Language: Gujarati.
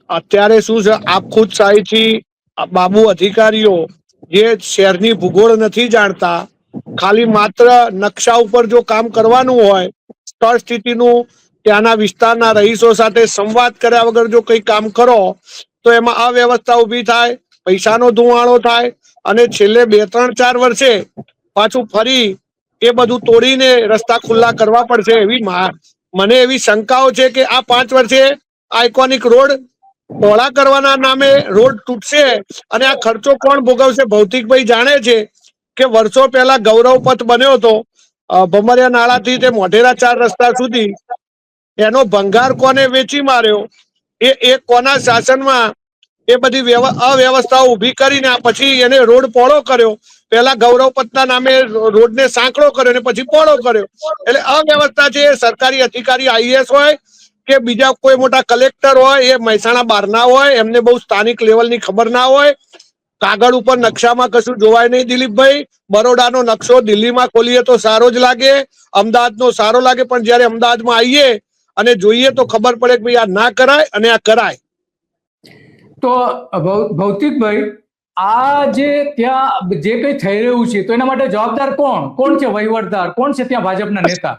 અત્યારે શું છે, આખું શાહીથી બાબુ અધિકારીઓ જે શહેરની ભૂગોળ નથી જાણતા, ખાલી માત્ર નકશા ઉપર જો કામ કરવાનું હોય, સ્થળ સ્થિતિનું ત્યાંના વિસ્તારના રહીશો સાથે સંવાદ કર્યા વગર જો કંઈ કામ કરો તો એમાં અવ્યવસ્થા ઊભી થાય, પૈસાનો ધુવાણો થાય અને છેલ્લે 2-3-4 વર્ષે પાછું ફરી એ બધું તોડીને રસ્તા ખુલ્લા કરવા પડશે એવી મને એવી શંકાઓ છે કે આ 5 વર્ષે આઇકોનિક રોડ પહોળા કરવાના નામે રોડ તૂટશે અને આ ખર્ચો કોણ ભોગવશે? ભૌતિકભાઈ જાણે છે કે વર્ષો પહેલા ગૌરવ પથ બન્યો હતો ભમરિયા નાળાથી તે મોઢેરા 4 રસ્તા સુધી, એનો ભંગાર કોને વેચી માર્યો, એ કોના શાસનમાં એ બધી અવ્યવસ્થાઓ ઊભી કરીને પછી એને રોડ પહોળો કર્યો? પહેલા ગૌરવ પથના નામે રોડને સાંકડો કર્યો અને પછી પહોળો કર્યો. એટલે અવ્યવસ્થા છે. સરકારી અધિકારી આઈએસ હોય કે બીજા કોઈ મોટા કલેક્ટર હોય, એ મહેસાણા બહારના હોય, એમને બહુ સ્થાનિક લેવલની ખબર ના હોય. કાગળ ઉપર નકશામાં કશું જોવાય નહીં. દિલીપભાઈ, બરોડાનો નકશો દિલ્હીમાં ખોલીએ તો સારો જ લાગે, અમદાવાદનો સારો લાગે, પણ જયારે અમદાવાદમાં આવીએ અને જોઈએ તો ખબર પડે કે ભાઈ આ ના કરાય અને આ કરાય. તો ભૌતિકભાઈ, આ જે ત્યાં જે કંઈ થઈ રહ્યું છે તો એના માટે જવાબદાર કોણ છે? વહીવટદાર કોણ છે ત્યાં? ભાજપના નેતા